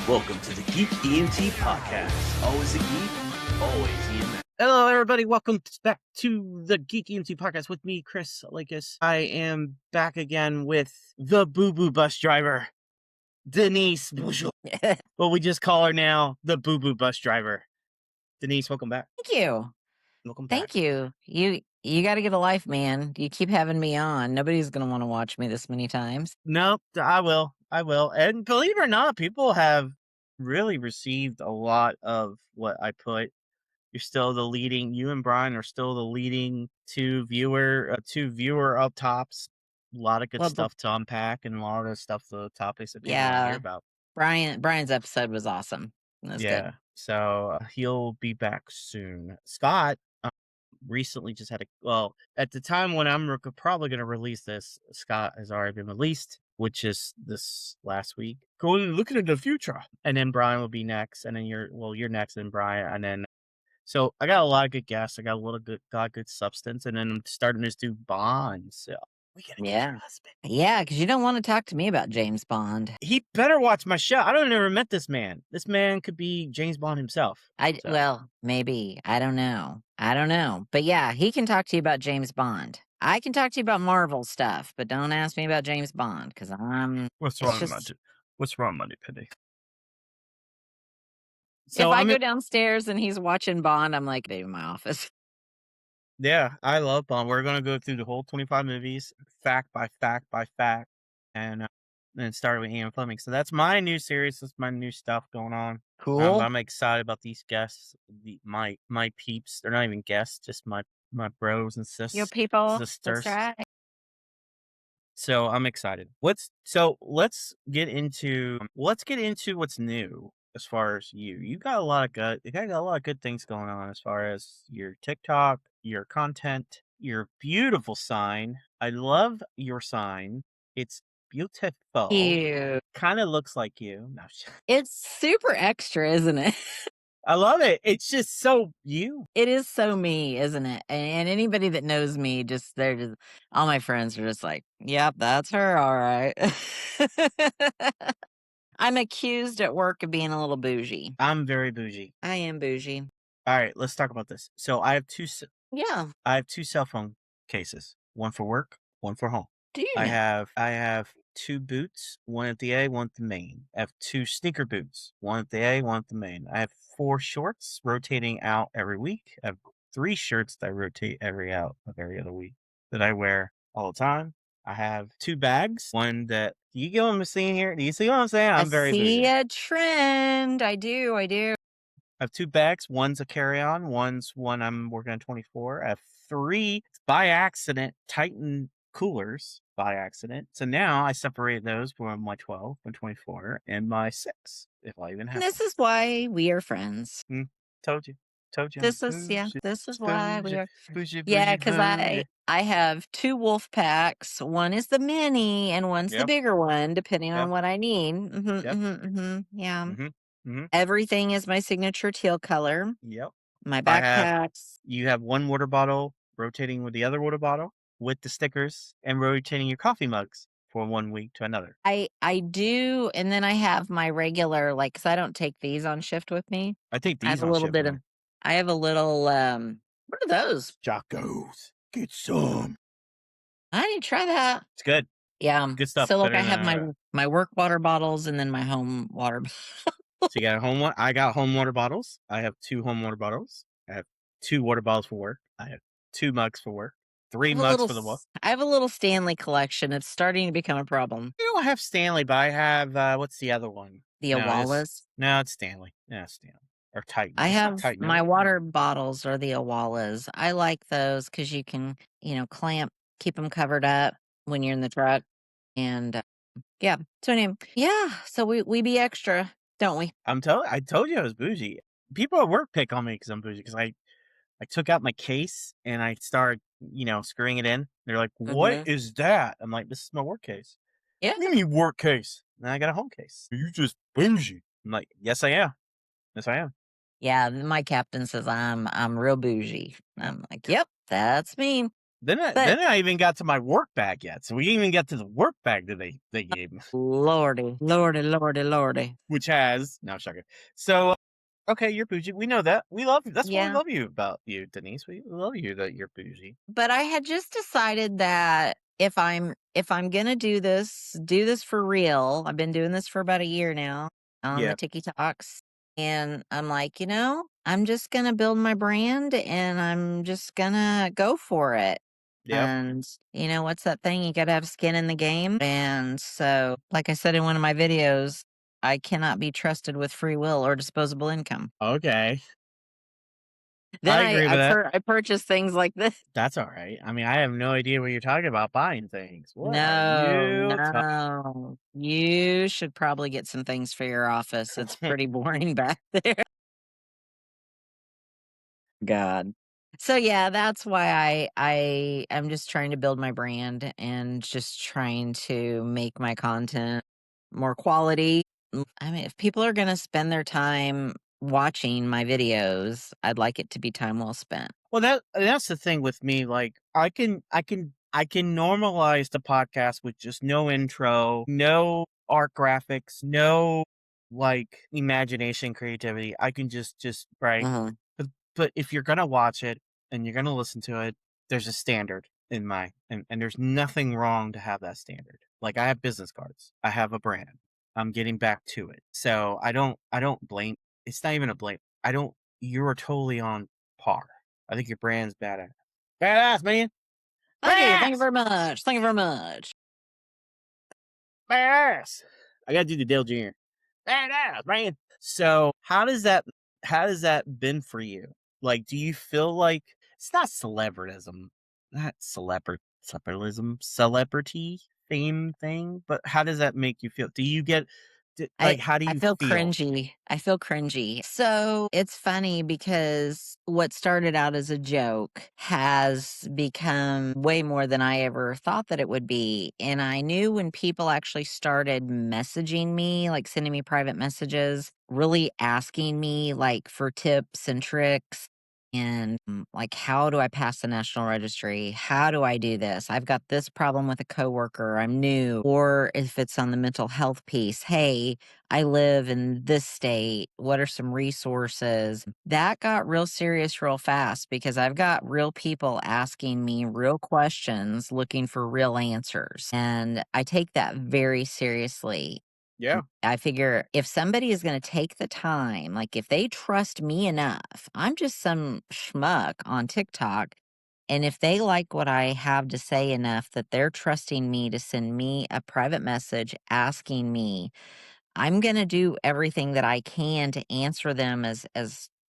Welcome to the Geek EMT Podcast. Always a geek, always EMT. Hello, everybody. Welcome back to the Geek EMT Podcast with me, Chris Lakis. I am back again with the Boo Boo bus driver, Denise Bushel. Well, we just call her now the Boo Boo bus driver. Denise, welcome back. Thank you. Welcome back. Thank you. You got to get a life, man. You keep having me on. Nobody's going to want to watch me this many times. No, I will. And believe it or not, people have really received a lot of what I put. You and Brian are still the leading two viewer up tops. A lot of good stuff to unpack and a lot of the topics that people want to hear about. Brian's episode was awesome. That's good. So he'll be back soon. Scott recently just had at the time when I'm probably going to release this, Scott has already been released, which is this last week. Looking into the future. And then Brian will be next, and then you're next, and Brian, and then so I got a lot of good guests. I got good substance, and then I'm starting to do Bond. So we gotta get your husband. Yeah, because you don't want to talk to me about James Bond. He better watch my show. I don't never met this man. This man could be James Bond himself. Well, maybe. I don't know. But yeah, he can talk to you about James Bond. I can talk to you about Marvel stuff, but don't ask me about James Bond because What's wrong, Money Penny? So if I go downstairs and he's watching Bond, I'm like, in my office. Yeah, I love Bond. We're going to go through the whole 25 movies, fact by fact by fact, and then start with Ian Fleming. So that's my new series. That's my new stuff going on. Cool. I'm excited about these guests, my peeps. They're not even guests, just my bros and sisters. Your people. That's right. So I'm excited. Let's get into what's new. As far as you got a lot of good things going on as far as your TikTok, your content, your beautiful sign. I love your sign. It's beautiful. Cute. Kind of looks like you. No. It's super extra, isn't it? I love it. It's just so you. It is so me, isn't it? And anybody that knows me, all my friends are just like, yep, that's her. All right. I'm accused at work of being a little bougie. I'm very bougie. I am bougie. All right, let's talk about this. So I have two cell phone cases. One for work, one for home. Do you? I have two boots, one at the A, one at the main. I have two sneaker boots, one at the A, one at the main. I have 4 shorts rotating out every week. I have 3 shirts that I rotate every other week that I wear all the time. I have 2 bags. One that you get what I'm seeing here. Do you see what I'm saying? I'm very bougie. I see a trend. I do. I have 2 bags. One's a carry-on. One's one I'm working on 24. I have 3 by accident Titan coolers by accident. So now I separated those from my 12, my 24, and my 6. If I even have. This is why we are friends. Told you. This is why we are. Yeah, because I have 2 wolf packs. One is the mini and one's the bigger one, depending on what I need. Yeah. Everything is my signature teal color. Yep. My backpacks. You have 1 water bottle rotating with the other water bottle with the stickers and rotating your coffee mugs from 1 week to another. I do, and then I have my regular, because I don't take these on shift with me. I take these I have a little bit of. I have a little. What are those? Jocos. Get some. I need to try that. It's good. Yeah. Good stuff. So look, I have my work water bottles and then my home water. So you got I got home water bottles. I have 2 home water bottles. I have 2 water bottles for work. I have 2 mugs for work. 3 mugs for the work. I have a little Stanley collection. It's starting to become a problem. I don't have Stanley, but I have what's the other one? The Awalas? No, it's Stanley. Yeah, Stanley. Or Titan. I have my water bottles are the Awalas. I like those because you can, keep them covered up when you're in the truck. And yeah. So anyway, so we be extra, don't we? I told you I was bougie. People at work pick on me because I'm bougie because I took out my case and I started, screwing it in. They're like, "What is that?" I'm like, "This is my work case." Yeah. What do you mean work case? And I got a home case. You just bougie. I'm like, "Yes, I am. Yes, I am." Yeah, my captain says I'm real bougie. I'm like, "Yep, that's me." Then I even got to my work bag yet. So we didn't even get to the work bag that they gave me. Lordy. Which has no sugar. So okay, you're bougie. We know that. We love you. That's what we love you about you, Denise. We love you that you're bougie. But I had just decided that if I'm gonna do this for real. I've been doing this for about a year now on the TikToks. And I'm like, I'm just gonna build my brand and I'm just gonna go for it. Yep. And what's that thing? You gotta have skin in the game. And so, like I said in one of my videos, I cannot be trusted with free will or disposable income. Okay. Then I agree with that. I purchase things like this. That's all right. I mean, I have no idea what you're talking about buying things. What No. You should probably get some things for your office. It's pretty boring back there. God. So yeah, that's why I'm just trying to build my brand and just trying to make my content more quality. I mean, if people are going to spend their time watching my videos, I'd like it to be time well spent. Well, that's the thing with me. Like, I can normalize the podcast with just no intro, no art graphics, no like imagination, creativity. I can just right. But if you're gonna watch it and you're gonna listen to it, there's a standard in and there's nothing wrong to have that standard. Like, I have business cards. I have a brand. I'm getting back to it. So I don't blame. It's not even a blame. You're totally on par. I think your brand's badass. Badass, man. Thank you very much. Thank you very much. Badass. I gotta do the Dale Jr. Badass, man. So how does that been for you? Like, do you feel like it's not celebritism, not celebrity fame thing, but how does that make you feel? Do you get how do you feel cringy. I feel cringy. So it's funny because what started out as a joke has become way more than I ever thought that it would be. And I knew when people actually started messaging me, like sending me private messages, really asking me like for tips and tricks. And like, how do I pass the national registry? How do I do this? I've got this problem with a coworker. I'm new. Or if it's on the mental health piece, hey, I live in this state. What are some resources? That got real serious real fast because I've got real people asking me real questions, looking for real answers. And I take that very seriously. Yeah. I figure if somebody is going to take the time, like if they trust me enough, I'm just some schmuck on TikTok. And if they like what I have to say enough that they're trusting me to send me a private message asking me, I'm going to do everything that I can to answer them as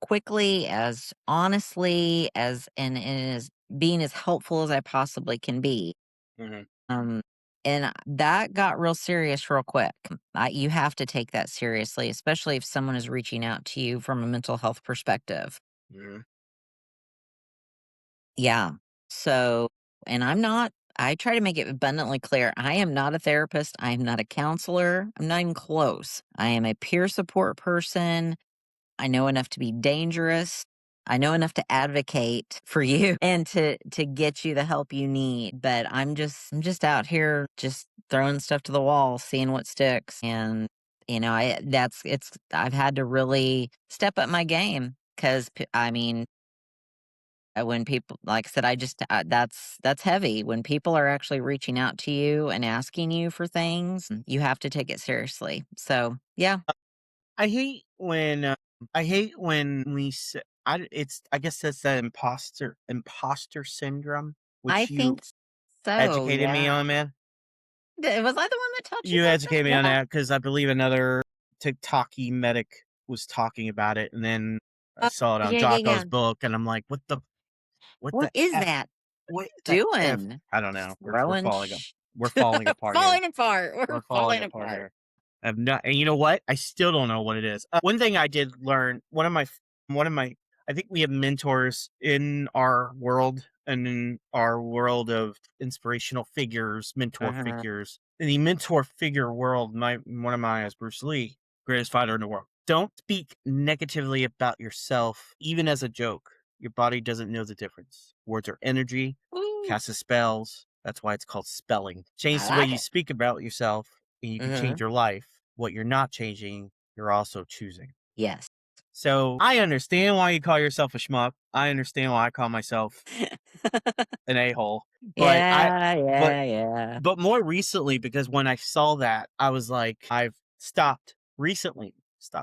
quickly, as honestly, and as being as helpful as I possibly can be. And that got real serious real quick. You have to take that seriously, especially if someone is reaching out to you from a mental health perspective. Yeah. So, and I try to make it abundantly clear. I am not a therapist. I am not a counselor. I'm not even close. I am a peer support person. I know enough to be dangerous. I know enough to advocate for you and to get you the help you need. But I'm just out here just throwing stuff to the wall, seeing what sticks. And I've had to really step up my game because I mean, when people, like I said, that's heavy. When people are actually reaching out to you and asking you for things, you have to take it seriously. So yeah. I hate when we say I guess that's that imposter syndrome, which I think so. educated me on, man. Was I the one that taught you? You educated me on that because I believe another TikToky medic was talking about it, and then I saw it on Jocko's book, and I'm like, what is that? What doing? I don't know. We're falling apart. We're falling apart. We're falling apart here. I've not, and you know what? I still don't know what it is. One thing I did learn, one of my, I think we have mentors in our world and in our world of inspirational figures, mentor figures. In the mentor figure world, one of mine is Bruce Lee, greatest fighter in the world. Don't speak negatively about yourself, even as a joke. Your body doesn't know the difference. Words are energy. casts spells. That's why it's called spelling. Change I the way like you it. speak about yourself, and you can change your life. What you're not changing, you're also choosing. Yes. So I understand why you call yourself a schmuck. I understand why I call myself an a-hole. But Yeah. but more recently, because when I saw that, I was like, I've stopped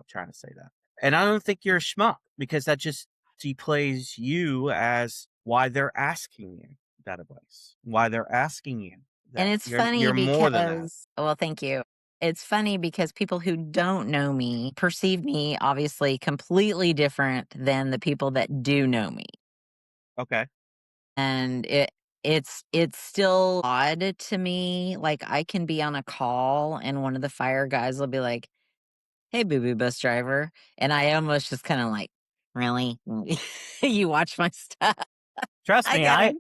trying to say that. And I don't think you're a schmuck, because that just deplays you as why they're asking you that advice, why they're asking you And that. it's funny You're more than that. because, well, thank you. It's funny because people who don't know me perceive me obviously completely different than the people that do know me. Okay. And it's still odd to me. Like, I can be on a call and one of the fire guys will be like, "Hey, boo boo bus driver," and I almost just kind of like, "Really? You watch my stuff?" Trust I me, kind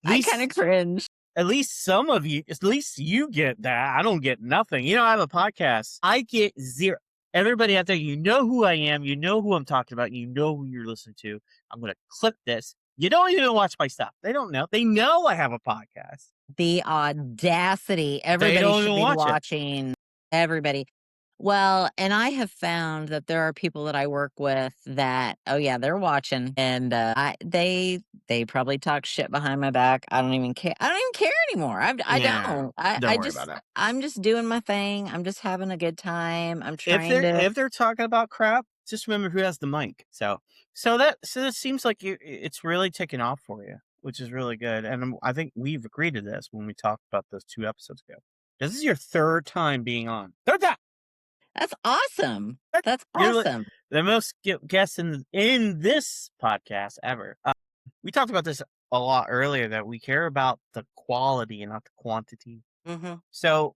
of least cringe. at least you get that. I don't get nothing. I have a podcast. I get zero. Everybody out there, you know who I am. You know who I'm talking about. You know who you're listening to. I'm going to clip this. You don't even watch my stuff. They don't know. They know I have a podcast. The audacity. They Everybody don't should even be watch it. watching. Everybody. Well, and I have found that there are people that I work with that, oh yeah, they're watching, and they probably talk shit behind my back. I don't even care. I don't even care anymore. I Yeah, don't. don't worry about it. I'm just doing my thing. I'm just having a good time. I'm If trying to. they're talking about crap, just remember who has the mic. So it seems like it's really taken off for you, which is really good. And I think we've agreed to this when we talked about those 2 episodes ago. This is your 3rd time being on. 3rd time. That's awesome. That's You're awesome. the most guests in this podcast ever. We talked about this a lot earlier, that we care about the quality and not the quantity. Mm-hmm. So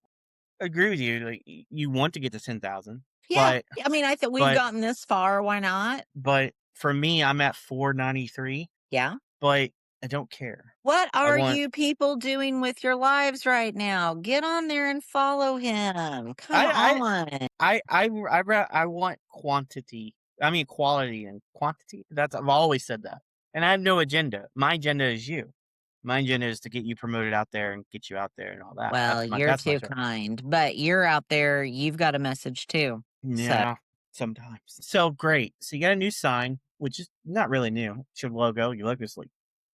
agree with you. Like, you want to get to 10,000. Yeah. But I mean, I think we've but gotten this far. Why not? but for me, I'm at 493. Yeah. But I don't care. What I are want. you people doing with your lives right now? Get on there and follow him. Come I on. I want quantity. I mean quality and quantity. I've always said that, and I have no agenda. My agenda is you. My agenda is to get you promoted out there and get you out there and all that. Well, you're That's my too job. kind, but you're out there. You've got a message too. So Yeah, sometimes. So great. So you got a new sign, which is not really new. It's your logo. Your logo's like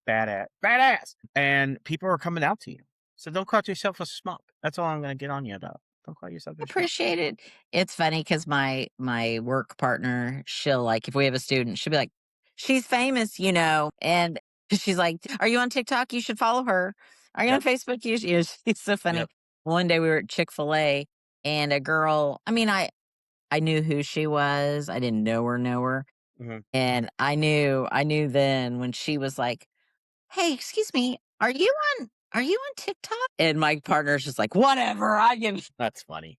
badass, and people are coming out to you. So don't call yourself a schmuck. That's all I'm gonna get on you about. Don't call yourself a schmuck. appreciate it. It's funny because my work partner, she'll like if we have a student, she'll be like, "She's famous, and she's like, "Are you on TikTok? You should follow her. Are you on Yep. Facebook? You should." She's so funny. Yep. One day we were at Chick-fil-A, and a girl. I mean, I knew who she was. I didn't know her. Mhm. And I knew then when she was like, "Hey, excuse me, are you on TikTok?" And my partner's just like, "Whatever, I give." That's funny.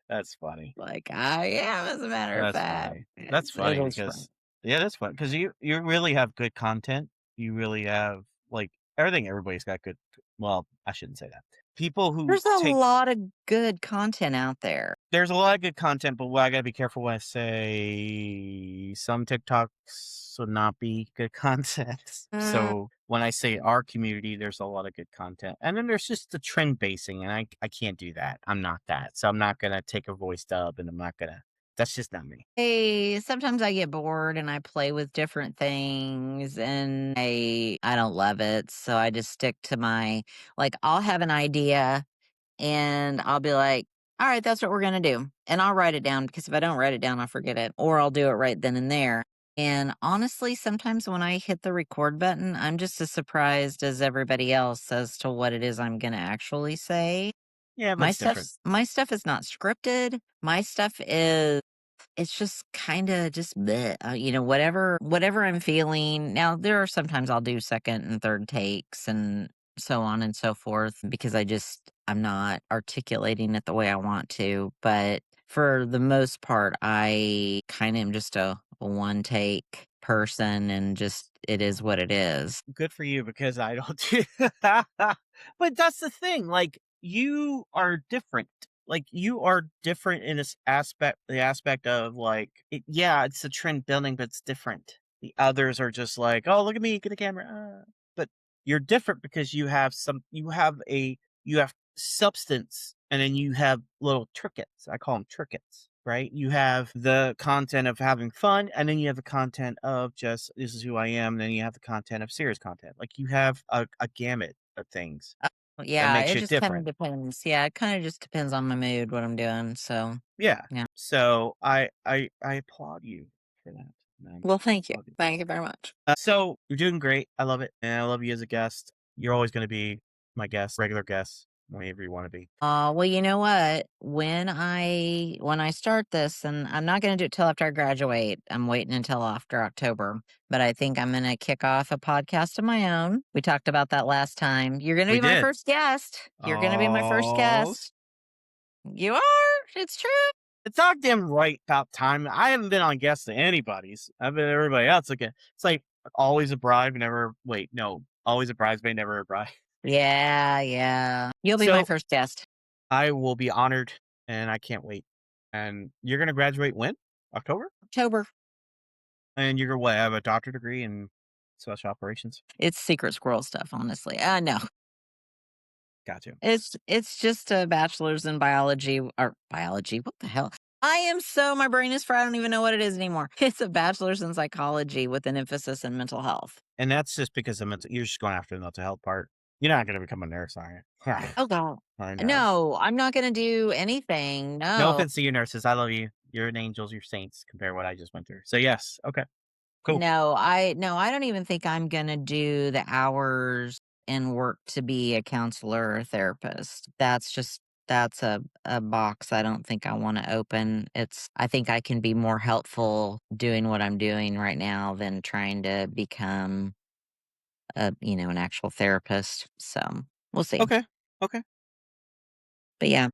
That's funny. Like, I am, as a matter of That's fact. funny. That's It funny is fun. because that's fun because you really have good content. You really have like everything. Everybody's got good. Well, I shouldn't say that. People who There's a take lot of good content out there. there's a lot of good content, but I gotta be careful when I say some TikToks would not be good content. So when I say our community, there's a lot of good content, and then there's just the trend basing, and I can't do that. I'm not that, so I'm not gonna take a voice dub, and I'm not gonna. That's just not me. Hey, sometimes I get bored and I play with different things and I don't love it. So I just stick to I'll have an idea and I'll be like, all right, that's what we're going to do. And I'll write it down because if I don't write it down, I'll forget it or I'll do it right then and there. And honestly, sometimes when I hit the record button, I'm just as surprised as everybody else as to what it is I'm going to actually say. Yeah, but it's different. My stuff is not scripted. My stuff is it's just kind of just bleh, whatever I'm feeling. Now there are sometimes I'll do second and third takes and so on and so forth because I'm not articulating it the way I want to, but for the most part I kind of am just a one take person and just it is what it is. Good for you because I don't do But that's the thing, like, you are different. Like, you are different in this the aspect of, like, it's a trend building, but it's different. The others are just like, "Oh, look at me, get a camera." But you're different because you have substance, and then you have little trinkets. I call them trinkets, right? You have the content of having fun, and then you have the content of just, this is who I am. And then you have the content of serious content. Like, you have a gamut of things that Yeah, makes it you just kind of different. depends. Yeah, it kind of just depends on my mood, what I'm doing. So, Yeah. yeah. So I applaud you for that, man. Well, thank you. Applaud you. Thank you very much. So you're doing great. I love it, and I love you as a guest. You're always going to be my guest, regular guest, whenever you want to be. Well, you know what? When I start this, and I'm not going to do it till after I graduate. I'm waiting until after October, but I think I'm going to kick off a podcast of my own. We talked about that last time. You're going to We be my did. first guest. You're going to be my first Oh, guest. You are. It's true. it's not damn right about time. I haven't been on guests to anybody's. I've been everybody else. Okay, it's like always a bribe, never wait. No, always a bridesmaid, never a bride. Yeah, yeah. You'll be my So first guest. I will be honored, and I can't wait. And you're gonna graduate when? October? October. And you're gonna what? Have a doctorate degree in special operations? It's secret squirrel stuff, honestly. No. Got you. It's just a bachelor's in biology or biology. What the hell? My brain is fried. I don't even know what it is anymore. It's a bachelor's in psychology with an emphasis in mental health. And that's just because you're just going after the mental health part. You're not gonna become a nurse, are you? Oh God. I know. No, I'm not gonna do anything. No No. offense to you nurses. I love you. You're an angels, you're saints compared to what I just went through. So yes, okay. Cool. I don't even think I'm gonna do the hours and work to be a counselor or therapist. That's a box I don't think I want to open. I think I can be more helpful doing what I'm doing right now than trying to become an actual therapist. So we'll see. Okay. Okay. But yeah.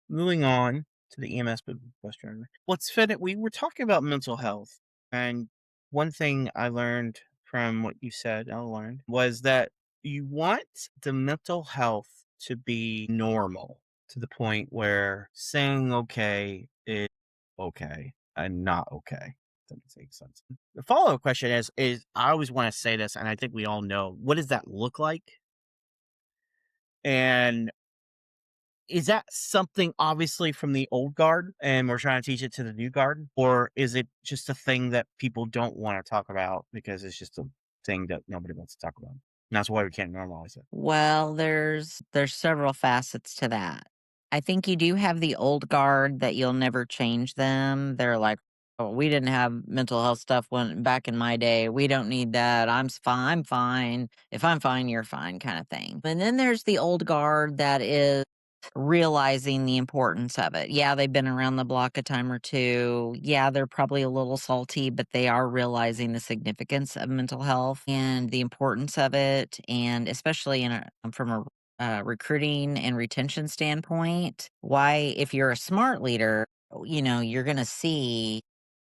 Moving on to the EMS question. What's fitting? We were talking about mental health, and one thing I learned from what you said, I learned, was that you want the mental health to be normal to the point where saying okay is okay and not okay. That makes sense. The follow-up question is I always want to say this, and I think we all know, what does that look like? And is that something obviously from the old guard and we're trying to teach it to the new guard? Or is it just a thing that people don't want to talk about because it's just a thing that nobody wants to talk about? And that's why we can't normalize it. Well, there's several facets to that. I think you do have the old guard that you'll never change them. They're like, "Oh, we didn't have mental health stuff when back in my day. We don't need that. fine. I'm fine. If I'm fine, you're fine," kind of thing. And then there's the old guard that is realizing the importance of it. Yeah, they've been around the block a time or two. Yeah, they're probably a little salty, but they are realizing the significance of mental health and the importance of it. And especially from a recruiting and retention standpoint, why, if you're a smart leader, you're going to see,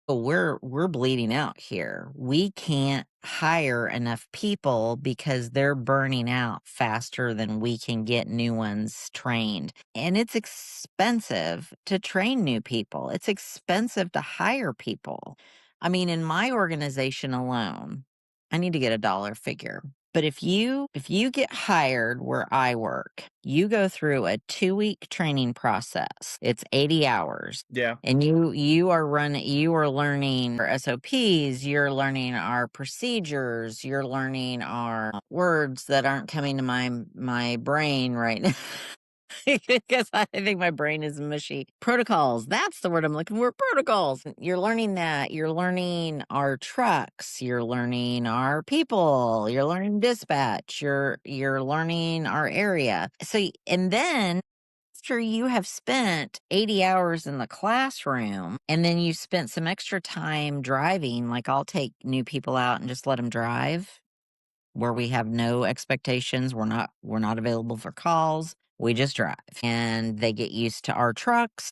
oh, we're bleeding out here. We can't hire enough people because they're burning out faster than we can get new ones trained. And it's expensive to train new people. It's expensive to hire people. I mean, in my organization alone, I need to get a dollar figure. But if you get hired where I work, you go through a 2-week training process. It's 80 hours. Yeah. And you are learning our SOPs, you're learning our procedures, you're learning our words that aren't coming to my brain right now. Because I think my brain is mushy. Protocols. That's the word I'm looking for. Protocols. You're learning that. You're learning our trucks. You're learning our people. You're learning dispatch. You're learning our area. And then after you have spent 80 hours in the classroom and then you spent some extra time driving, like I'll take new people out and just let them drive where we have no expectations. We're not available for calls. We just drive and they get used to our trucks.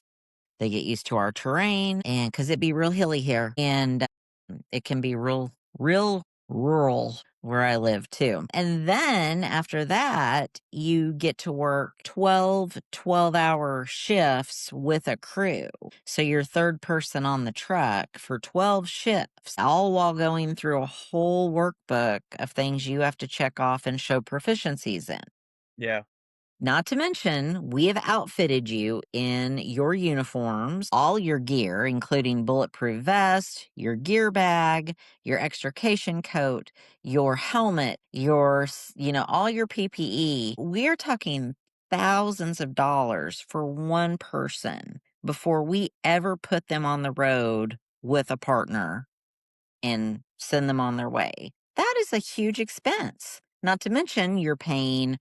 They get used to our terrain, and because it'd be real hilly here and it can be real rural where I live too. And then after that, you get to work 12-hour shifts with a crew. So you're third person on the truck for 12 shifts, all while going through a whole workbook of things you have to check off and show proficiencies in. Yeah. Not to mention, we have outfitted you in your uniforms, all your gear, including bulletproof vest, your gear bag, your extrication coat, your helmet, all your PPE. We're talking thousands of dollars for one person before we ever put them on the road with a partner and send them on their way. That is a huge expense. Not to mention, you're paying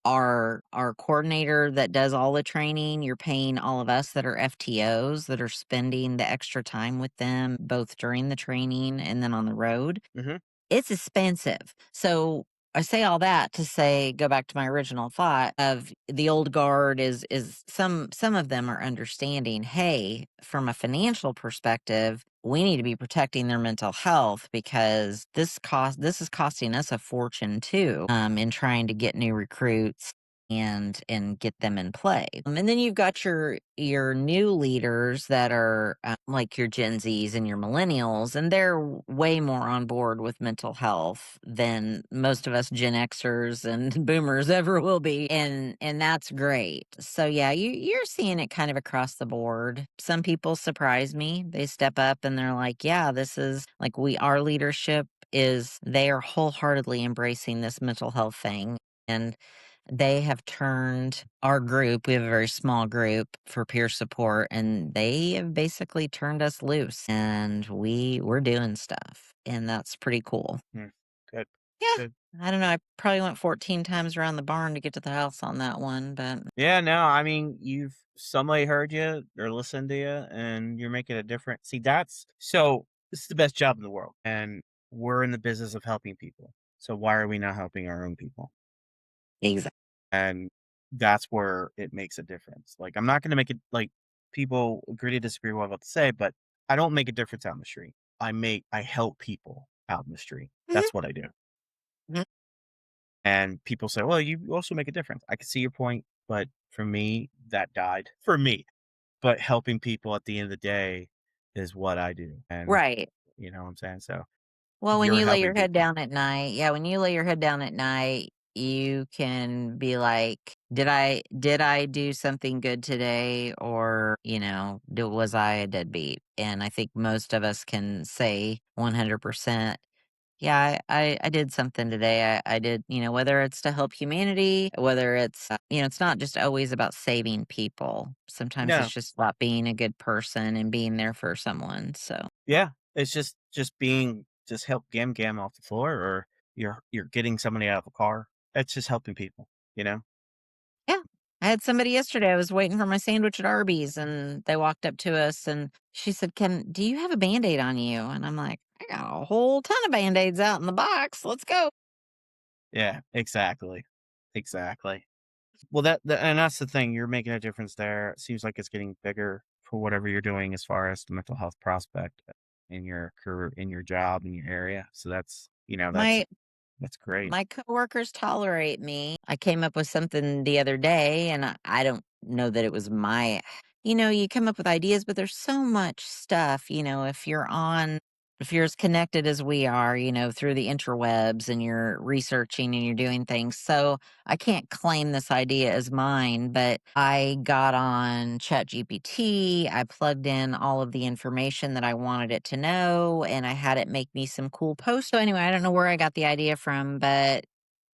our coordinator that does all the training. You're paying all of us that are FTOs that are spending the extra time with them, both during the training and then on the road. Mm-hmm. It's expensive. So I say all that to say, go back to my original thought of the old guard is some of them are understanding, hey, from a financial perspective, we need to be protecting their mental health because this is costing us a fortune too, in trying to get new recruits and get them in play. And then you've got your new leaders that are like your Gen Zs and your millennials, and they're way more on board with mental health than most of us Gen Xers and boomers ever will be, and that's great. So yeah, you're seeing it kind of across the board. Some people surprise me. They step up and they're like, yeah, this is like our leadership is they are wholeheartedly embracing this mental health thing. And they have turned our group, we have a very small group for peer support, and they have basically turned us loose and we're doing stuff. And that's pretty cool. Good. Yeah. Good. I don't know. I probably went 14 times around the barn to get to the house on that one, but Yeah, no, I mean, somebody heard you or listened to you and you're making a difference. See, this is the best job in the world. And we're in the business of helping people. So why are we not helping our own people? exactly. And that's where it makes a difference. Like, I'm not going to make it like people agree to disagree with what I'm about to say, but I don't make a difference out in the street. I help people out in the street. That's what I do. Mhm. And people say, well, you also make a difference. I can see your point, but for me, that died for me. But helping people at the end of the day is what I do. And Right. you know what I'm saying? So Well, when you're you lay your helping head people. down at night, yeah, when you lay your head down at night, you can be like, did I do something good today, or was I a deadbeat? And I think most of us can say 100%. Yeah, I did something today. I did, whether it's to help humanity, whether it's, it's not just always about saving people. Sometimes it's No, just about being a good person and being there for someone. So, yeah, it's just help gam off the floor, or you're getting somebody out of a car. It's just helping people, you know? yeah. I had somebody yesterday. I was waiting for my sandwich at Arby's and they walked up to us and she said, do you have a Band-Aid on you? And I'm like, I got a whole ton of Band-Aids out in the box. Let's go. Yeah, exactly. Exactly. Well, and that's the thing. You're making a difference there. It seems like it's getting bigger for whatever you're doing as far as the mental health prospect in your career, in your job, in your area. So My that's great. My coworkers tolerate me. I came up with something the other day, and I don't know that it was you come up with ideas, but there's so much stuff, if you're as connected as we are, through the interwebs and you're researching and you're doing things. So I can't claim this idea as mine, but I got on ChatGPT. I plugged in all of the information that I wanted it to know, and I had it make me some cool posts. So anyway, I don't know where I got the idea from, but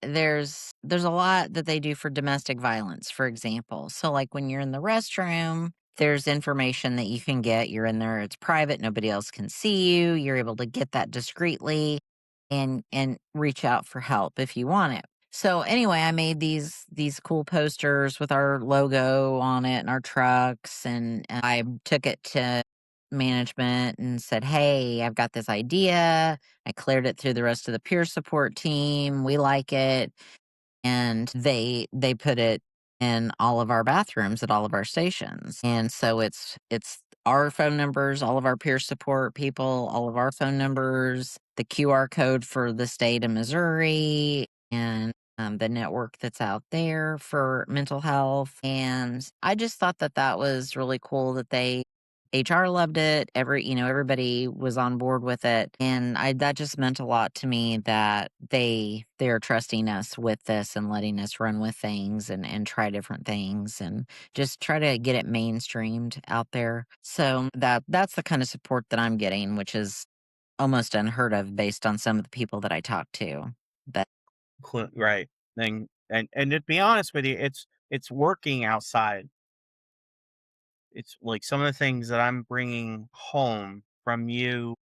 there's a lot that they do for domestic violence, for example. So like when you're in the restroom, there's information that you can get. You're in there, it's private, nobody else can see you. You're able to get that discreetly and reach out for help if you want it. So anyway, I made these cool posters with our logo on it and our trucks, and I took it to management and said, "Hey, I've got this idea. I cleared it through the rest of the peer support team. We like it." And they put it in all of our bathrooms at all of our stations. And so it's our phone numbers, all of our peer support people, all of our phone numbers, the QR code for the state of Missouri, and the network that's out there for mental health. And I just thought that that was really cool that HR loved it. Everybody was on board with it. And that just meant a lot to me that they're trusting us with this and letting us run with things and try different things and just try to get it mainstreamed out there. So that's the kind of support that I'm getting, which is almost unheard of based on some of the people that I talk to. But Right. And to be honest with you, it's working outside. It's like some of the things that I'm bringing home from you,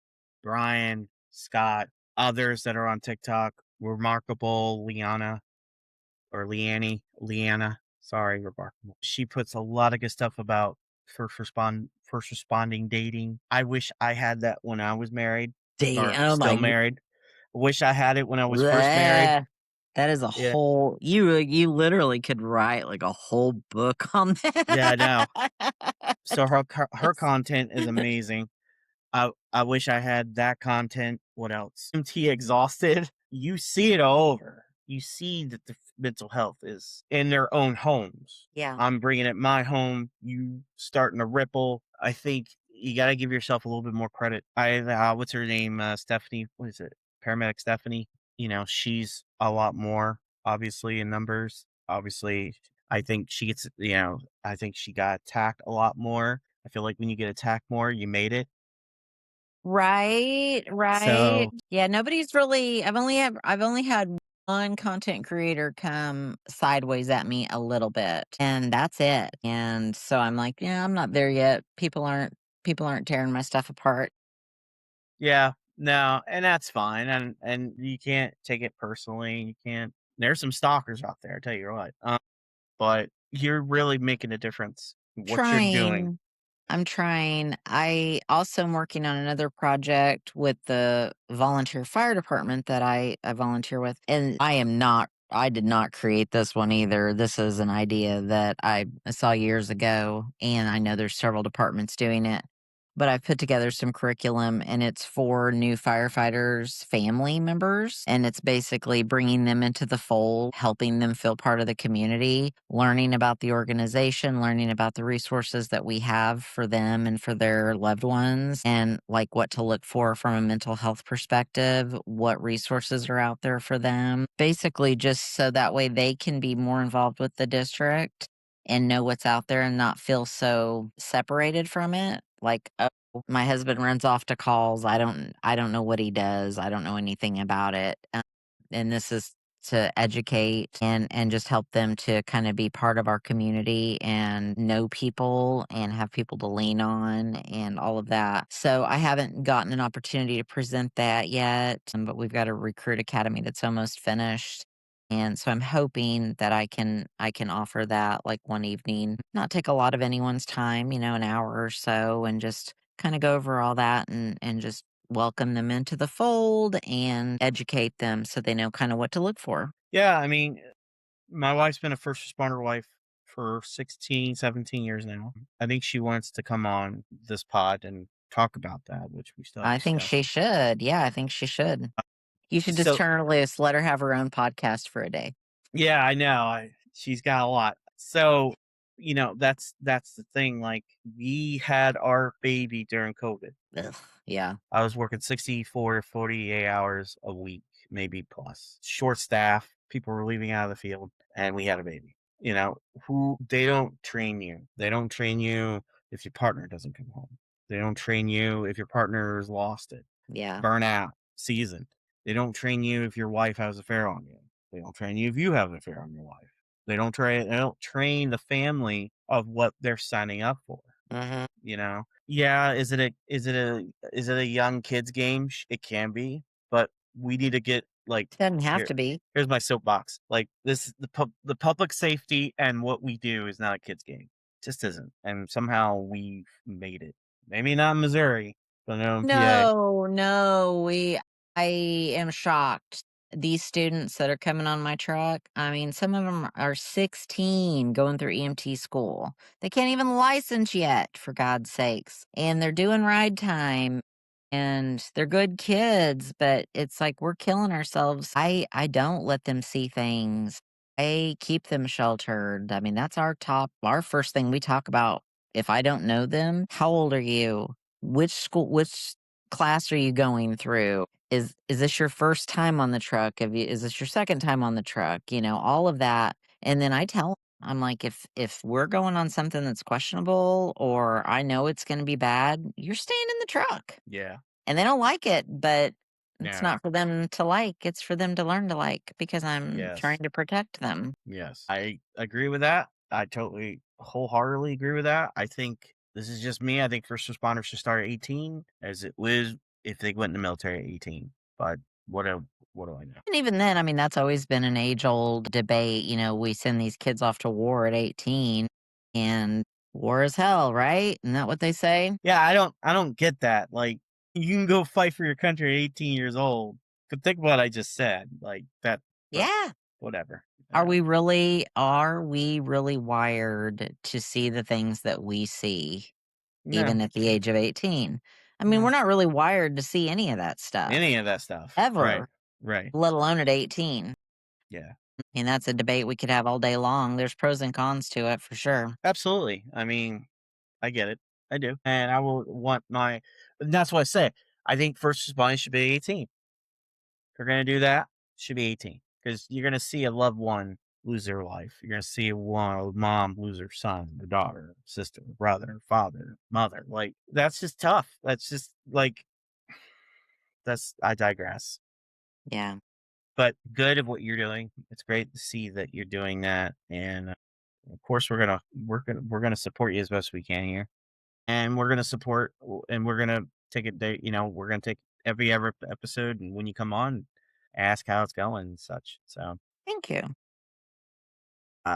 Brian, Scott, others that are on TikTok, Remarkable, Leanna. Sorry, Remarkable. She puts a lot of good stuff about first responding dating. I wish I had that when I was married or oh still my married. I wish I had it when I was first married. That is a Yeah. whole you literally could write like a whole book on that. Yeah, I know. So her content is amazing. I wish I had that content. What else? MT Exhausted. You see it all over. You see that the mental health is in their own homes. Yeah. I'm bringing it my home. You starting to ripple. I think you got to give yourself a little bit more credit. What's her name? Stephanie. What is it? Paramedic Stephanie. She's a lot more obviously in numbers. Obviously, I think she gets. I think she got attacked a lot more. I feel like when you get attacked more, you made it. Right. So Yeah, nobody's really I've only had one content creator come sideways at me a little bit, and that's it. And so I'm like, yeah, I'm not there yet. People aren't tearing my stuff apart. yeah, no, and that's fine, and you can't take it personally. You can't. There's some stalkers out there. I tell you what. But you're really making a difference in what you're doing. Trying. I'm trying. I also am working on another project with the volunteer fire department that I volunteer with. And I did not create this one either. This is an idea that I saw years ago, and I know there's several departments doing it. But I've put together some curriculum, and it's for new firefighters' family members. And it's basically bringing them into the fold, helping them feel part of the community, learning about the organization, learning about the resources that we have for them and for their loved ones, and like what to look for from a mental health perspective, what resources are out there for them. Basically, just so that way they can be more involved with the district and know what's out there and not feel so separated from it. Like, oh, my husband runs off to calls. I don't know what he does. I don't know anything about it. And this is to educate and just help them to kind of be part of our community and know people and have people to lean on and all of that. So I haven't gotten an opportunity to present that yet, but we've got a recruit academy that's almost finished. And so I'm hoping that I can offer that like one evening, not take a lot of anyone's time, an hour or so, and just kind of go over all that and just welcome them into the fold and educate them so they know kind of what to look for. Yeah, I mean, my wife's been a first responder wife for 16, 17 years now. I think she wants to come on this pod and talk about that, which we still have I to think she discuss. should. Yeah, I think she should. You should just So turn her loose, let her have her own podcast for a day. yeah, I know. She's got a lot. So that's the thing. Like we had our baby during COVID. Ugh, yeah. I was working 64 to 48 hours a week, maybe plus. Short staff, people were leaving out of the field, and we had a baby. They don't train you. They don't train you if your partner doesn't come home. They don't train you if your partner's lost it, Yeah. burnout, seasoned. They don't train you if your wife has an affair on you. They don't train you if you have an affair on your wife. They don't train the family of what they're signing up for. Mm-hmm. Yeah, is it a young kids game? It can be, but we need to get like Doesn't have here. to be. Here's my soapbox. Like this, the public safety and what we do is not a kids game. It just isn't, and somehow we've made it. Maybe not in Missouri, but no in PA. No, I am shocked these students that are coming on my truck, I mean, some of them are 16 going through EMT school. They can't even license yet, for God's sakes. And they're doing ride time and they're good kids, but it's like we're killing ourselves. I don't let them see things. I keep them sheltered. I mean, that's our first thing we talk about. If I don't know them, how old are you? Which class are you going through? Is this your first time on the truck? Is this your second time on the truck? All of that. And then I tell 'em, I'm like, if we're going on something that's questionable or I know it's going to be bad, you're staying in the truck. Yeah. And they don't like it, but it's Yeah. not for them to like. It's for them to learn to like because I'm trying Yes. to protect them. Yes. I agree with that. I totally wholeheartedly agree with that. I think this is just me. I think first responders should start at 18 as it was if they went in the military at 18. But what do I know? And even then, I mean, that's always been an age old debate. We send these kids off to war at 18 and war is hell, right? Isn't that what they say? Yeah, I don't get that. Like you can go fight for your country at 18 years old. But think what I just said. Like that, but Yeah. whatever. Are we really wired to see the things that we see even No, at the age of 18? I mean, we're no. not really wired to see any of that stuff Any of that stuff. Right. ever, Right. let alone at 18. Yeah. And that's a debate we could have all day long. There's pros and cons to it for sure. Absolutely. I mean, I get it. I do. And I will want and that's what I say. I think first responders should be 18. If you're going to do that, should be 18 because you're going to see a loved one lose their life. You're going to see a mom lose her son, her daughter, sister, brother, father, mother. Like, that's just tough. That's just like, I digress. Yeah. But good of what you're doing. It's great to see that you're doing that. And of course, we're gonna support you as best we can here. And we're gonna support and we're gonna take it day, we're gonna take every episode and when you come on, ask how it's going and such. So Thank you.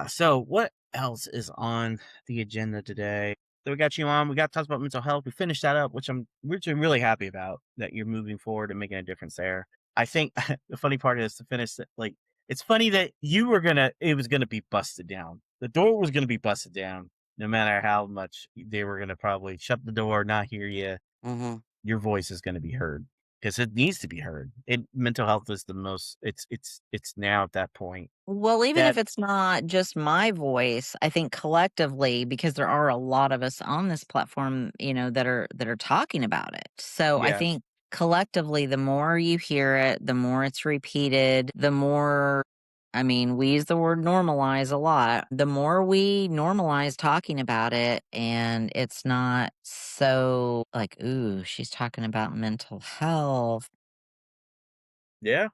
so what else is on the agenda today? So we got you on. We got to talk about mental health. We finished that up, which I'm really happy about that you're moving forward and making a difference there. I think the funny part is to finish that. Like it's funny that it was gonna be busted down. The door was gonna be busted down, no matter how much they were gonna probably shut the door, not hear you. Hmm. Your voice is gonna be heard because it needs to be heard. Mental health is the most. It's now at that point Well, even that if it's not just my voice, I think collectively, because there are a lot of us on this platform, that are talking about it. So I yeah. think collectively, the more you hear it, the more it's repeated, the more, I mean, we use the word normalize a lot. The more we normalize talking about it, and it's not so like, ooh, she's talking about mental health. Yeah.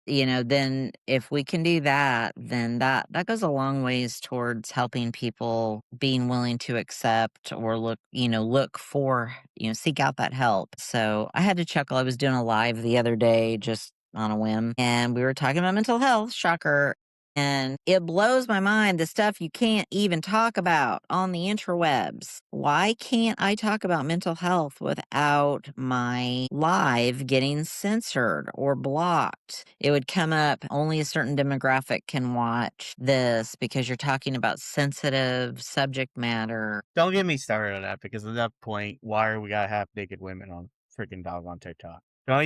Then if we can do that, then that goes a long ways towards helping people being willing to accept or look for, seek out that help. So I had to chuckle. I was doing a live the other day just on a whim, and we were talking about mental health, shocker. And it blows my mind the stuff you can't even talk about on the interwebs. Why can't I talk about mental health without my live getting censored or blocked? It would come up only a certain demographic can watch this because you're talking about sensitive subject matter. Don't get me started on that because at that point, why are we gotta have naked women on freaking dog on TikTok? Don't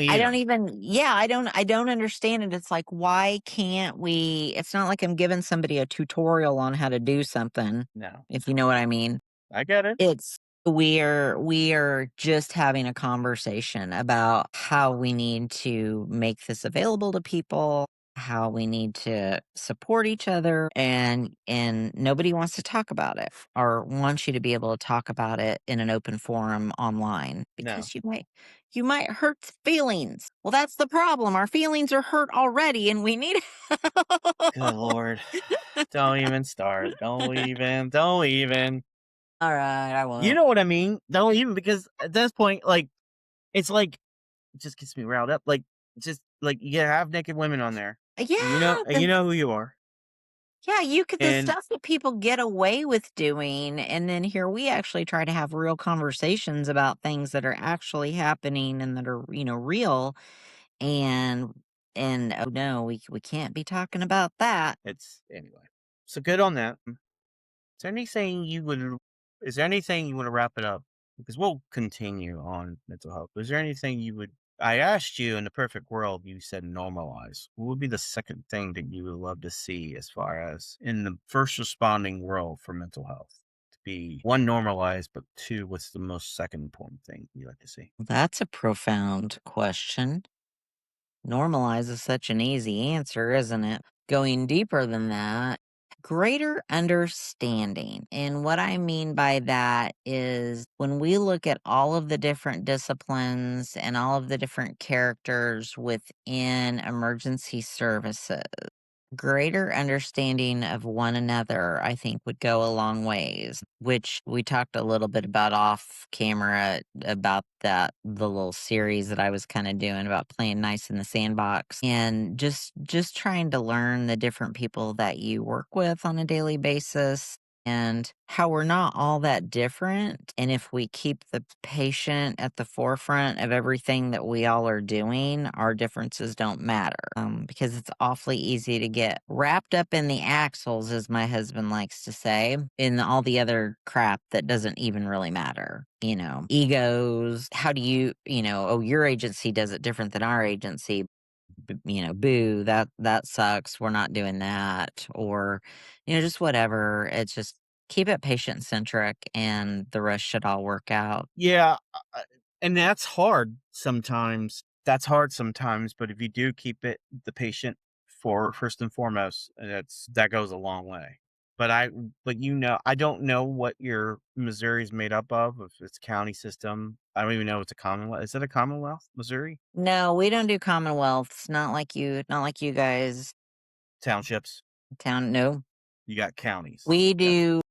I don't even. even yeah, I don't understand it. It's like, why can't we it's not like I'm giving somebody a tutorial on how to do something, No, if you know what I mean. I get it. It's we are just having a conversation about how we need to make this available to people, how we need to support each other, and nobody wants to talk about it or wants you to be able to talk about it in an open forum online No, because you might hurt feelings. Well, that's the problem. Our feelings are hurt already and we need good lord, don't even start. Don't even. All right, I You won't. know what I mean? Don't even because at this point, like it's like it just gets me riled up. Like just like you have naked women on there. Yeah, You know who you are, yeah, you could the and stuff that people get away with doing, and then here we actually try to have real conversations about things that are actually happening and that are, real. And And oh no, we can't be talking about that. It's anyway. So good on that. Is there anything you would? Is there anything you want to wrap it up? Because we'll continue on mental health. Is there anything you would? I asked you in the perfect world. You said normalize. What would be the second thing that you would love to see as far as in the first responding world for mental health? To be one normalized, but two, what's the most second important thing you like to see? That's a profound question. Normalize is such an easy answer, isn't it? Going deeper than that, greater understanding. And what I mean by that is when we look at all of the different disciplines and all of the different characters within emergency services, greater understanding of one another, I think, would go a long ways, which we talked a little bit about off camera about the little series that I was kind of doing about playing nice in the sandbox and just trying to learn the different people that you work with on a daily basis and how we're not all that different. And if we keep the patient at the forefront of everything that we all are doing, our differences don't matter. Because it's awfully easy to get wrapped up in the axles, as my husband likes to say, in all the other crap that doesn't even really matter. Egos. How do oh, your agency does it different than our agency. Boo, that sucks. We're not doing that. Or, just whatever. It's just keep it patient centric and the rest should all work out. Yeah, and that's hard sometimes. But if you do keep it the patient for first and foremost, that goes a long way. But I don't know what your Missouri's made up of. If it's county system, I don't even know if it's a Commonwealth. Is it a Commonwealth, Missouri? No, we don't do commonwealths. Not like you guys. Townships. No. You got counties. We do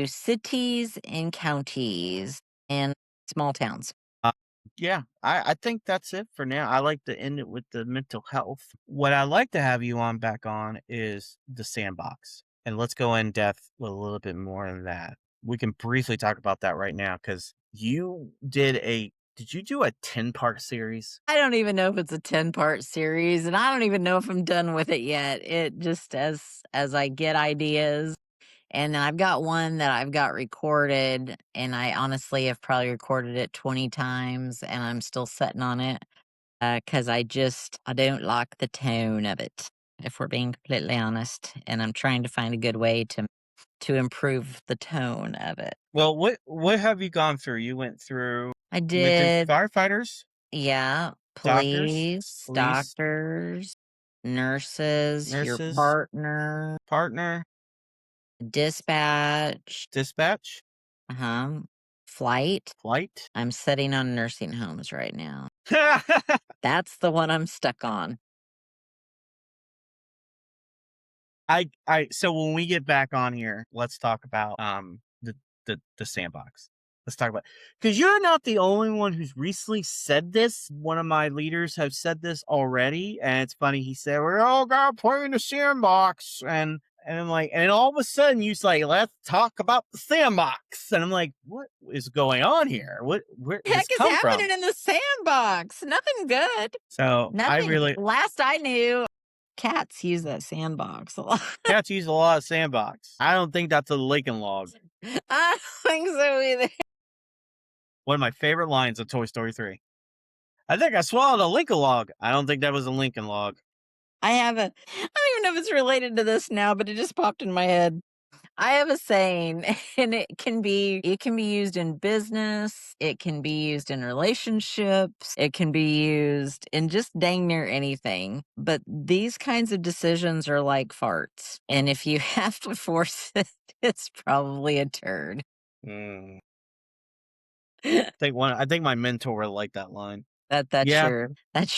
cities and counties and small towns. Yeah, I think that's it for now. I like to end it with the mental health. What I'd like to have you back on is the sandbox. And let's go in depth with a little bit more of that. We can briefly talk about that right now because did you do a 10-part series? I don't even know if it's a 10-part series, and I don't even know if I'm done with it yet. It just as I get ideas. And then I've got one that I've got recorded, and I honestly have probably recorded it 20 times, and I'm still sitting on it because I don't like the tone of it, if we're being completely honest. And I'm trying to find a good way to improve the tone of it. Well, what have you gone through? You went through. I You went through did. firefighters, Yeah, police, doctors, nurses, your partner, dispatch, flight. I'm sitting on nursing homes right now. That's the one I'm stuck on. So when we get back on here, let's talk about the sandbox. Let's talk about, because you're not the only one who's recently said this. One of my leaders have said this already, and it's funny. He said, "We're all gonna play in the sandbox," and I'm like, and all of a sudden you say, "Let's talk about the sandbox," and I'm like, "What is going on here? Where heck is happening in the sandbox? Nothing good." So Last I knew, cats use that sandbox a lot. Cats use a lot of sandbox. I don't think that's a Lincoln Log. I don't think so either. One of my favorite lines of Toy Story 3. I think I swallowed a Lincoln Log. I don't think that was a Lincoln Log. I don't even know if it's related to this now, but it just popped in my head. I have a saying, and it can be used in business, it can be used in relationships, it can be used in just dang near anything. But these kinds of decisions are like farts. And if you have to force it, it's probably a turd. I think my mentor will like that line. That's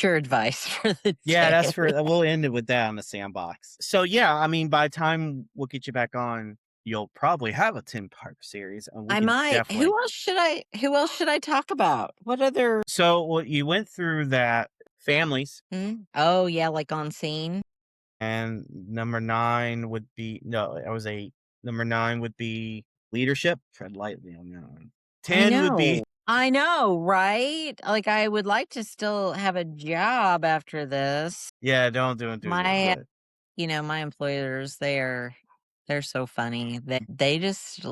your advice for the day. Yeah, we'll end it with that on the sandbox. So yeah, I mean, by the time we'll get you back on, you'll probably have a 10-part series. And I might. Who else should I talk about? What other? So you went through that families. Oh yeah, like on scene. And number 9 would be that was 8. Number 9 would be leadership. Tread lightly on that one. 10 would be I know, right? Like, I would like to still have a job after this. Yeah, don't do it, My, but my employers, they're so funny. They just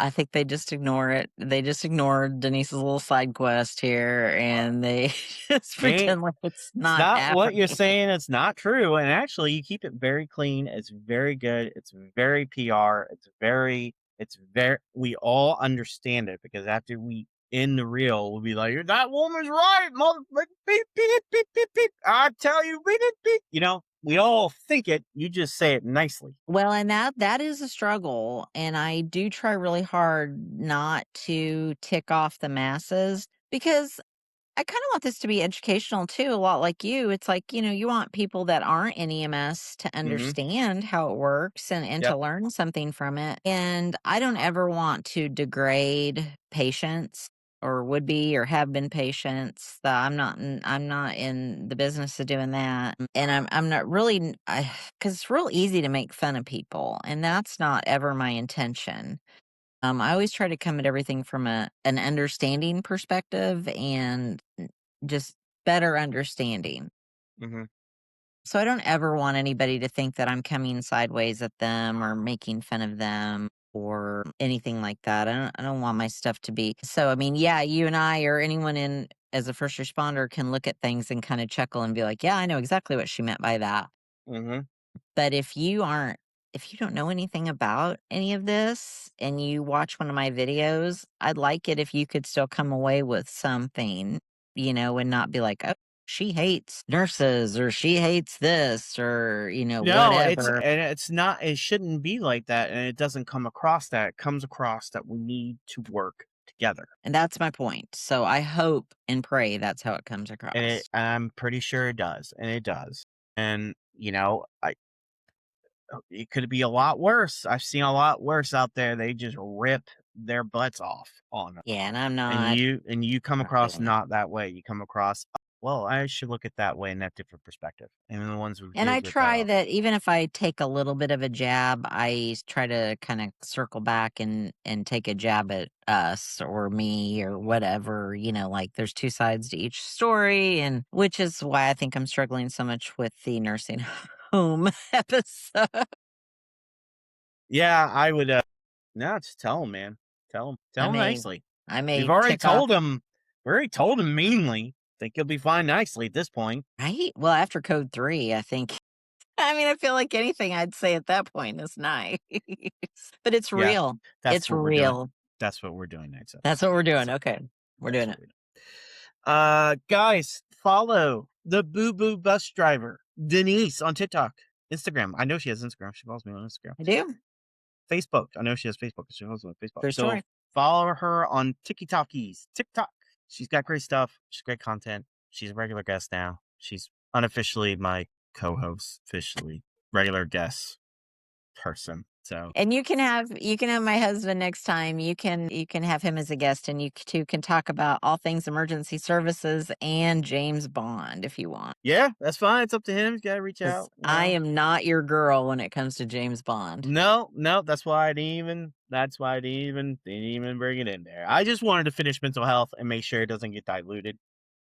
I think they just ignore it. They just ignore Denise's little side quest here, and they just ain't pretend like it's it's not not what you're happening. saying. It's not true. And actually, you keep it very clean. It's very good. It's very PR. It's very, we all understand it because after we end the reel, we'll be like, that woman's right, mother, beep, beep, beep, beep, beep. I tell you, beep, beep, beep. We all think it. You just say it nicely. Well, and that is a struggle, and I do try really hard not to tick off the masses because I kind of want this to be educational too, a lot like you. It's like, you want people that aren't in EMS to Mm-hmm. understand how it works and to Yep. learn something from it. And I don't ever want to degrade patients or would be or have been patients. I'm not in the business of doing that. And I'm not really cuz it's real easy to make fun of people, and that's not ever my intention. I always try to come at everything from an understanding perspective and just better understanding. Mm-hmm. So I don't ever want anybody to think that I'm coming sideways at them or making fun of them or anything like that. I don't want my stuff to be. So I mean, yeah, you and I or anyone in as a first responder can look at things and kind of chuckle and be like, "Yeah, I know exactly what she meant by that." Mm-hmm. But if you don't know anything about any of this and you watch one of my videos, I'd like it if you could still come away with something, and not be like, "Oh, she hates nurses or she hates this or, No, it's whatever." and it's not. It shouldn't be like that, and it doesn't come across that. It comes across that we need to work together, And that's my point. So I hope and pray that's how it comes and across. I'm pretty sure it does, and it does. And it could be a lot worse. I've seen a lot worse out there. They just rip their butts off on them, Yeah, and I'm and not you come not across doing it. not that way. You come across, well, I should look at that way in that different perspective, and the ones who And I did with try that even if I take a little bit of a jab, I try to kind of circle back and take a jab at us or me or whatever, like there's two sides to each story, and which is why I think I'm struggling so much with the nursing home episode. yeah, I would. No, just tell them, man. I Tell them may nicely. I We've may already tick off, told him. We already told him meanly. Think he'll be fine nicely at this point. right? Well, after code 3, I think I mean, I feel like anything I'd say at that point is nice. But it's Yeah, real. that's It's what we're doing. real. That's what we're doing next That's episode. what we're doing. Okay. We're That's doing what it. we're doing. Guys, follow the Boo Boo Bus Driver Denise on TikTok, Instagram. I know she has Instagram. She follows me on Instagram. I do. Facebook. I know she has Facebook. She follows me on Facebook. True So story. follow her on TikTok. She's got great stuff. She's great content. She's a regular guest now. She's unofficially my co-host, officially regular guest person. So And you can have my husband next time. You can have him as a guest, and you two can talk about all things emergency services and James Bond if you want. yeah, that's fine. It's up to him. He's got to reach 'Cause out. I am not your girl when it comes to James Bond. No, that's why I didn't even. Didn't even bring it in there. I just wanted to finish mental health and make sure it doesn't get diluted.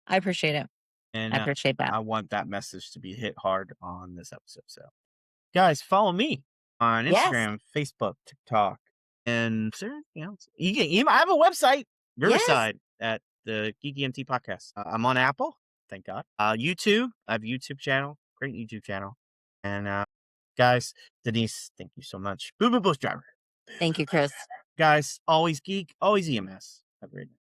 I appreciate it. And I appreciate that. I want that message to be hit hard on this episode. So, guys, follow me on Yes. Instagram, Facebook, TikTok, and is there anything else? I have a website, Yes. Riverside, at the Geeky MT Podcast. I'm on Apple, thank God. YouTube, I have a YouTube channel, great YouTube channel. And guys, Denise, thank you so much. Boo Boo Bus Driver. Thank you, Chris. Guys, always geek, always EMS. Have a great night.